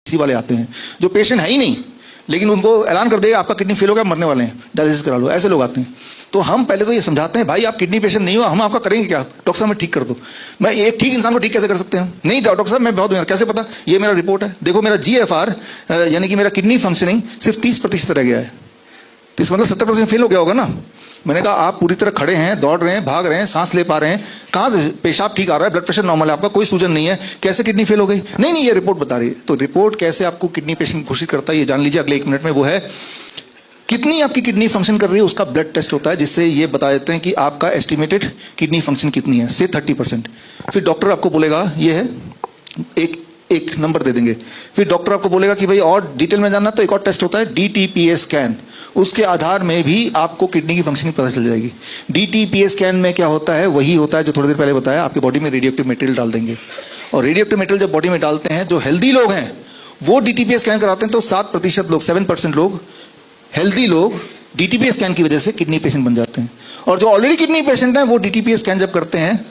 इसी वाले आते हैं जो पेशेंट है ही नहीं, लेकिन उनको ऐलान कर देगा आपका किडनी फेल हो गया, मरने वाले हैं, डायलिसिस करा लो, ऐसे लोग आते हैं। तो हम पहले तो ये समझाते हैं भाई आप किडनी पेशेंट नहीं हो, हम आपका करेंगे क्या, डॉक्टर साहब मैं ठीक कर दो। मैं एक ठीक इंसान को ठीक कैसे कर सकते हैं? नहीं डॉक्टर साहब मैं बहुत बीमार, कैसे पता? ये मेरा रिपोर्ट है, देखो मेरा GFR यानी कि मेरा किडनी फंक्शनिंग सिर्फ 30% रह गया है, तो इसका मतलब 70% फेल हो गया होगा ना। मैंने कहा आप पूरी तरह खड़े हैं, दौड़ रहे हैं, भाग रहे हैं, सांस ले पा रहे हैं, कहाँ से पेशाब ठीक आ रहा है, ब्लड प्रेशर नॉर्मल है आपका, कोई सूजन नहीं है, कैसे किडनी फेल हो गई? नहीं नहीं ये रिपोर्ट बता रही है। तो रिपोर्ट कैसे आपको किडनी पेशेंट घोषित करता है ये जान लीजिए अगले 1 मिनट में। वो है कितनी आपकी किडनी फंक्शन कर रही है, उसका ब्लड टेस्ट होता है जिससे ये बता देते हैं कि आपका एस्टिमेटेड किडनी फंक्शन कितनी है, से 30%। फिर डॉक्टर आपको बोलेगा ये है, एक नंबर दे देंगे। फिर डॉक्टर आपको बोलेगा कि भाई और डिटेल में जानना तो एक और टेस्ट होता है DTPA स्कैन, उसके आधार में भी आपको किडनी की फंक्शनिंग पता चल जाएगी। DTPA स्कैन में क्या होता है, वही होता है जो थोड़ी देर पहले बताया, आपकी बॉडी में रेडियोएक्टिव मटेरियल डाल देंगे, और रेडियोएक्टिव मटेरियल जब बॉडी में डालते हैं, जो हेल्दी लोग हैं वो DTPA स्कैन कराते हैं, तो 7% लोग, 7% लोग हेल्दी लोग DTPA स्कैन की वजह से किडनी पेशेंट बन जाते हैं। और जो ऑलरेडी किडनी पेशेंट हैं वो DTPA स्कैन जब करते हैं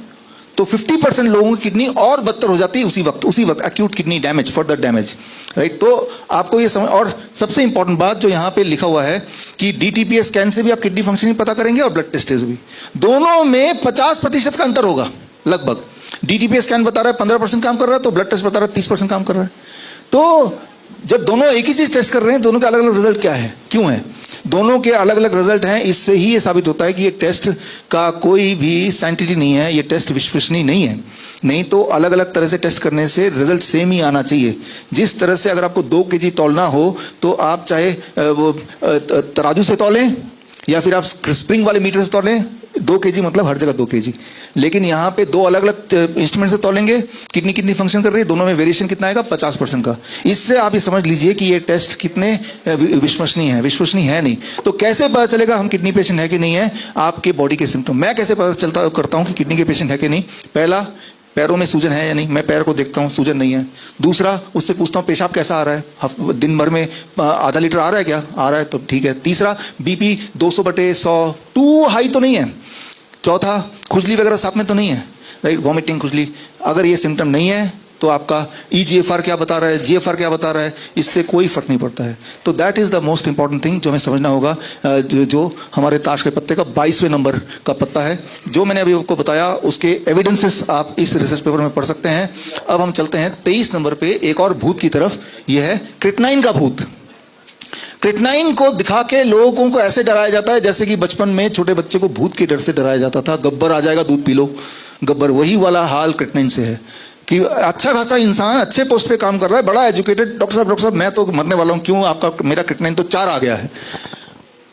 तो 50% लोगों की किडनी और बदतर हो जाती है उसी वक्त acute kidney damage, further damage, right. तो आपको ये समझ, और सबसे इंपॉर्टेंट बात जो यहाँ पे लिखा हुआ है कि DTPA स्कैन से भी आप किडनी फंक्शनिंग पता करेंगे और ब्लड टेस्ट से भी, दोनों में 50% का अंतर होगा लगभग। DTPA स्कैन बता रहा है 15% काम कर रहा है, तो ब्लड टेस्ट बता रहा है 30% काम कर रहा है। तो जब दोनों एक ही चीज टेस्ट कर रहे हैं, दोनों के अलग अलग रिजल्ट क्या है, क्यों है? दोनों के अलग अलग रिजल्ट हैं, इससे ही ये साबित होता है कि ये टेस्ट का कोई भी साइंटिफिक नहीं है, ये टेस्ट विश्वसनीय नहीं है। नहीं तो अलग अलग तरह से टेस्ट करने से रिजल्ट सेम ही आना चाहिए। जिस तरह से अगर आपको 2 kg तौलना हो तो आप चाहे वो तराजू से तौलें या फिर आप स्प्रिंग वाले मीटर से तौलें, 2 kg मतलब हर जगह 2 kg, लेकिन यहाँ पे 2 अलग अलग इंस्ट्रूमेंट से तौलेंगे, किडनी कितनी फंक्शन कर रही है, दोनों में वेरिएशन कितना आएगा, 50% का। इससे आप ये समझ लीजिए कि ये टेस्ट कितने विश्वसनीय है। विश्वसनीय है नहीं तो कैसे पता चलेगा हम किडनी पेशेंट है कि नहीं है? आपके बॉडी के सिम्टम्स। मैं कैसे पता करता हूँ कि किडनी के पेशेंट है कि नहीं? पहला, पैरों में सूजन है या नहीं, मैं पैर को देखता हूँ, सूजन नहीं है। दूसरा, उससे पूछता हूँ पेशाब कैसा आ रहा है, दिन भर में आधा लीटर आ रहा है क्या, आ रहा है तो ठीक है। तीसरा, BP 200/100 टू हाई तो नहीं है। चौथा, खुजली वगैरह साथ में तो नहीं है, राइट, वॉमिटिंग, खुजली। अगर ये सिम्टम नहीं है तो आपका EGFR क्या बता रहा है, GFR क्या बता रहा है, इससे कोई फर्क नहीं पड़ता है। तो that is the most important thing जो हमें समझना होगा, जो हमारे ताश के पत्ते का 22वें नंबर का पत्ता है। जो मैंने अभी आपको बताया उसके एविडेंसेस आप इस रिसर्च पेपर में पढ़ सकते हैं। अब हम चलते हैं 23 नंबर पे एक और भूत की तरफ, यह है क्रिटनाइन का भूत। क्रिटनाइन को दिखा के लोगों को ऐसे डराया जाता है जैसे कि बचपन में छोटे बच्चे को भूत के डर से डराया जाता था, गब्बर आ जाएगा दूध पी लो, गब्बर। वही वाला हाल क्रिटनाइन से है कि अच्छा खासा इंसान अच्छे पोस्ट पे काम कर रहा है, बड़ा एजुकेटेड, डॉक्टर साहब मैं तो मरने वाला हूं, क्यों? आपका मेरा क्रिटनाइन तो 4 आ गया है।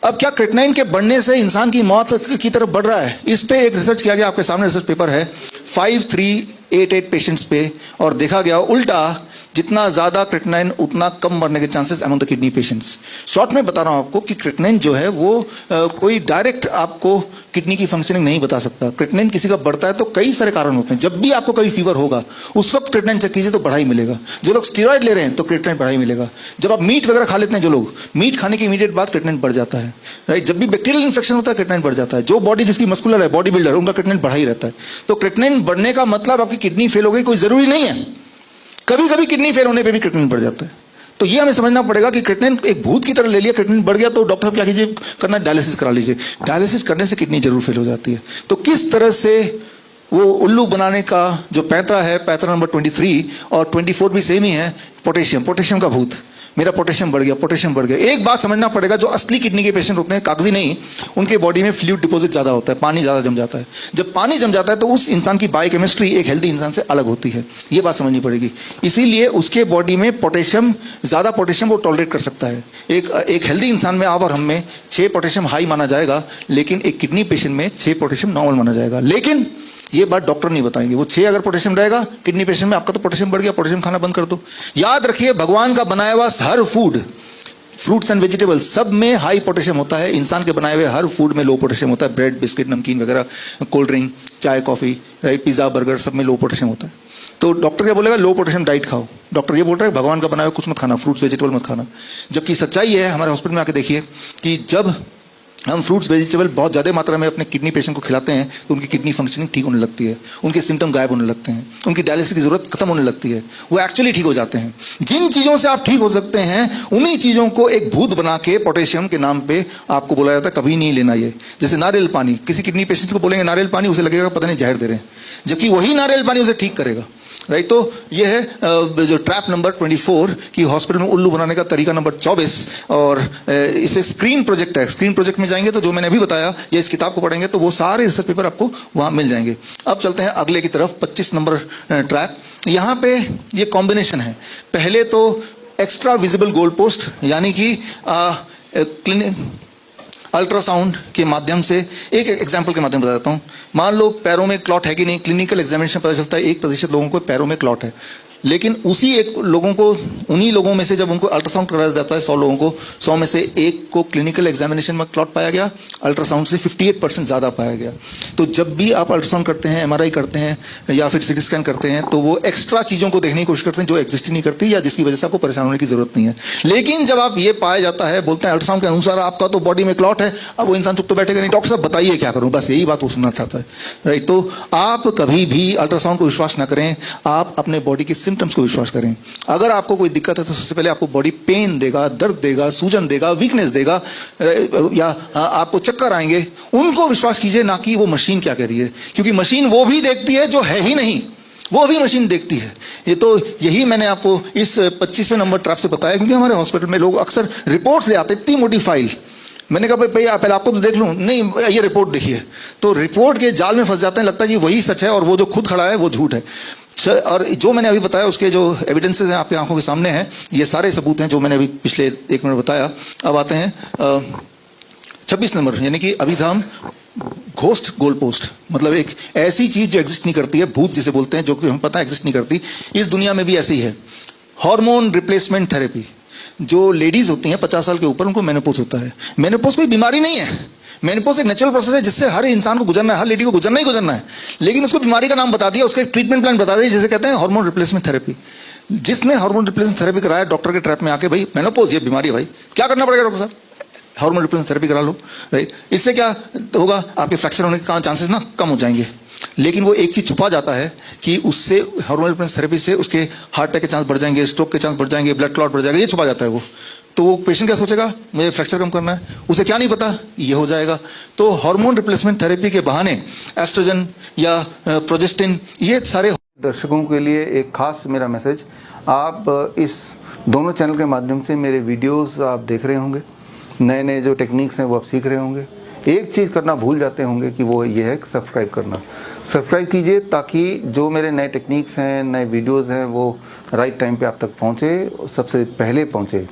अब क्या क्रिटनाइन के बढ़ने से इंसान की मौत की तरफ बढ़ रहा है? इस पे एक रिसर्च किया गया, आपके सामने रिसर्च पेपर है, 5388 पेशेंट्स पे, और देखा गया उल्टा, जितना ज्यादा क्रिटनाइन उतना कम मरने के chances among the kidney patients. Short में बता रहा हूं आपको कि क्रिटनाइन जो है वो कोई डायरेक्ट आपको किडनी की फंक्शनिंग नहीं बता सकता। क्रिटनाइन किसी का बढ़ता है तो कई सारे कारण होते हैं। जब भी आपको कभी फीवर होगा उस वक्त क्रिटनाइन चेक कीजिए तो बढ़ा ही मिलेगा। जो लोग स्टेरॉइड ले रहे हैं तो क्रिटनाइन बढ़ा ही मिलेगा। जब आप मीट वगैरह खा लेते हैं, जो लोग मीट खाने के इमीडिएट बाद क्रिटनाइन बढ़ जाता है, राइट। जब भी बैक्टीरियल इन्फेक्शन होता है क्रिटनाइन बढ़ जाता है। जो बॉडी जिसकी मस्कुलर है, बॉडी बिल्डर, उनका क्रिटनाइन बढ़ा ही रहता है। तो क्रिटनाइन बढ़ने का मतलब आपकी किडनी फेल हो गई कोई जरूरी नहीं है। कभी कभी किडनी फेल होने पे भी क्रिटनाइन बढ़ जाता है। तो ये हमें समझना पड़ेगा कि क्रिटनाइन एक भूत की तरह ले लिया, क्रिटनाइन बढ़ गया तो डॉक्टर साहब क्या कीजिए, करना डायलिसिस करा लीजिए। डायलिसिस करने से किडनी जरूर फेल हो जाती है। तो किस तरह से वो उल्लू बनाने का जो पैंतरा है, पैंतरा नंबर 23 और 24 भी सेम ही है, पोटेशियम का भूत। मेरा पोटेशियम बढ़ गया। एक बात समझना पड़ेगा, जो असली किडनी के पेशेंट होते हैं, कागजी नहीं, उनके बॉडी में फ्लूइड डिपॉजिट ज्यादा होता है, पानी ज्यादा जम जाता है। जब पानी जम जाता है तो उस इंसान की बायोकेमिस्ट्री एक हेल्दी इंसान से अलग होती है, ये बात समझनी पड़ेगी। इसीलिए उसके बॉडी में पोटेशियम, ज्यादा पोटेशियम वो टॉलरेट कर सकता है। एक हेल्दी इंसान में, आप और हम में 6 पोटेशियम हाई माना जाएगा, लेकिन एक किडनी पेशेंट में 6 पोटेशियम नॉर्मल माना जाएगा। लेकिन ये बात डॉक्टर नहीं बताएंगे। वो 6 अगर पोटेशियम रहेगा किडनी पेशेंट में, आपका तो पोटेशियम बढ़ गया, पोटेशियम खाना बंद कर दो। याद रखिए, भगवान का बनाया हुआ हर फूड, फ्रूट्स एंड वेजिटेबल्स, सब में हाई पोटेशियम होता है। इंसान के बनाए हुए हर फूड में लो पोटेशियम होता है। ब्रेड, बिस्किट, नमकीन वगैरह, कोल्ड ड्रिंक, चाय, कॉफी, राइट, पिज्जा, बर्गर, सब में लो पोटेशियम होता है। तो डॉक्टर क्या बोलेगा? लो पोटेशियम डाइट खाओ। डॉक्टर ये बोल रहा है भगवान का बनाया हुआ कुछ मत खाना, फ्रूट्स वेजिटेबल मत खाना। जबकि सच्चाई है, हमारे हॉस्पिटल में आके देखिए कि जब हम फ्रूट्स वेजिटेबल बहुत ज़्यादा मात्रा में अपने किडनी पेशेंट को खिलाते हैं तो उनकी किडनी फंक्शनिंग ठीक होने लगती है, उनके सिम्टम गायब होने लगते हैं, उनकी डायलिसिस की ज़रूरत खत्म होने लगती है, वो एक्चुअली ठीक हो जाते हैं। जिन चीज़ों से आप ठीक हो सकते हैं उन्हीं चीज़ों को एक भूत बना के पोटेशियम के नाम पे आपको बोला जाता है कभी नहीं लेना ये। जैसे नारियल पानी, किसी किडनी पेशेंट को बोलेंगे नारियल पानी, उसे लगेगा पता नहीं जहर दे रहे हैं, जबकि वही नारियल पानी उसे ठीक करेगा, राइट। तो ये है जो ट्रैप नंबर 24 कि हॉस्पिटल में उल्लू बनाने का तरीका नंबर 24। और इसे स्क्रीन प्रोजेक्ट है, स्क्रीन प्रोजेक्ट में जाएंगे तो जो मैंने अभी बताया या इस किताब को पढ़ेंगे तो वो सारे रिसर्च पेपर आपको वहां मिल जाएंगे। अब चलते हैं अगले की तरफ, 25 नंबर ट्रैप। यहाँ पे ये कॉम्बिनेशन है, पहले तो एक्स्ट्रा विजिबल गोल पोस्ट, यानी कि अल्ट्रासाउंड के माध्यम से, एक एग्जांपल के माध्यम बता देता हूँ। मान लो पैरों में क्लॉट है कि नहीं, क्लिनिकल एग्जामिनेशन पता चलता है 1% लोगों को पैरों में क्लॉट है, लेकिन उन्हीं लोगों में से जब उनको अल्ट्रासाउंड कराया जाता है 100 लोगों को, 100 में से एक को क्लिनिकल एग्जामिनेशन में क्लॉट पाया गया, अल्ट्रासाउंड से 58% ज़्यादा पाया गया। तो जब भी आप अल्ट्रासाउंड करते हैं, MRI करते हैं या फिर CT स्कैन करते हैं तो वो एक्स्ट्रा चीज़ों को देखने की कोशिश करते हैं जो एग्जिस्ट ही नहीं करती या जिसकी वजह से आपको परेशान होने की जरूरत नहीं है। लेकिन जब आप ये पाया जाता है, बोलते हैं अल्ट्रासाउंड के अनुसार आपका तो बॉडी में क्लॉट है, अब वो इंसान चुप तो बैठेगा नहीं, डॉक्टर साहब बताइए क्या करूँ, बस यही बात वो सुनना चाहता है, राइट। तो आप कभी भी अल्ट्रासाउंड को विश्वास ना करें, आप अपने बॉडी के सिम्टम्स को विश्वास करें। अगर आपको कोई दिक्कत है तो सबसे पहले आपको बॉडी पेन देगा, दर्द देगा, सूजन देगा, वीकनेस देगा या आपको चक्कर आएंगे, उनको विश्वास कीजिए, ना कि वो मशीन क्या कह रही है, क्योंकि मशीन वो भी देखती है जो है ही नहीं, वो भी मशीन देखती है। ये तो यही मैंने आपको इस 25वें नंबर ट्रैप से बताया, क्योंकि हमारे हॉस्पिटल में लोग अक्सर रिपोर्ट्स ले आते, इतनी मोटी फाइल, मैंने कहा भाई पहले आपको तो देख लूं, नहीं ये रिपोर्ट देखिए, तो रिपोर्ट के जाल में फंस जाते हैं, लगता है कि वही सच है और वो जो खुद खड़ा है वो झूठ है। और जो मैंने अभी बताया उसके जो एविडेंसेस हैं आपकी आंखों के सामने हैं, ये सारे सबूत हैं जो मैंने अभी पिछले 1 मिनट बताया। अब आते हैं 26 नंबर, यानी कि अभी था हम घोस्ट गोल पोस्ट, मतलब एक ऐसी चीज जो एग्जिस्ट नहीं करती है, भूत जिसे बोलते हैं, जो कि हमें पता है एग्जिस्ट नहीं करती, इस दुनिया में भी ऐसी ही है। हार्मोन रिप्लेसमेंट थेरेपी, जो लेडीज होती हैं 50 साल के ऊपर, उनको मेनोपॉज होता है। मेनोपॉज कोई बीमारी नहीं है, मेनोपॉज एक नेचुरल प्रोसेस है जिससे हर इंसान को गुजरना है, हर लेडी को गुजरना ही गुजरना है, लेकिन उसको बीमारी का नाम बता दिया, उसका ट्रीटमेंट प्लान बता दिया, जिसे कहते हैं हार्मोन रिप्लेसमेंट थेरेपी। जिसने हार्मोन रिप्लेसमेंट थेरेपी कराया डॉक्टर के ट्रैप में आके, भाई मेनोपॉज ये बीमारी है भाई, क्या करना पड़ेगा डॉक्टर साहब, हार्मोन रिप्लेसमेंट थेरेपी करा लो, राइट। इससे क्या होगा, आपके फ्रैक्चर होने के चांसेस ना कम हो जाएंगे। लेकिन वो एक चीज छुपा जाता है कि उससे हार्मोन रिप्लेसमेंट थेरेपी से उसके हार्ट अटैक के चांस बढ़ जाएंगे, स्ट्रोक के चांस बढ़ जाएंगे, ब्लड क्लॉट बढ़ जाएगा, ये छुपा जाता है वो। तो वो पेशेंट क्या सोचेगा, मुझे फ्रैक्चर कम करना है, उसे क्या नहीं पता ये हो जाएगा। तो हार्मोन रिप्लेसमेंट थेरेपी के बहाने एस्ट्रोजन या प्रोजेस्टिन, ये सारे। दर्शकों के लिए एक खास मेरा मैसेज, आप इस दोनों चैनल के माध्यम से मेरे वीडियोस आप देख रहे होंगे, नए नए जो टेक्निक्स हैं वो आप सीख रहे होंगे। एक चीज़ करना भूल जाते होंगे कि वो ये है सब्सक्राइब करना। सब्सक्राइब कीजिए ताकि जो मेरे नए टेक्निक्स हैं, नए वीडियोस हैं, वो राइट टाइम पे आप तक पहुँचे, सबसे पहले पहुँचे।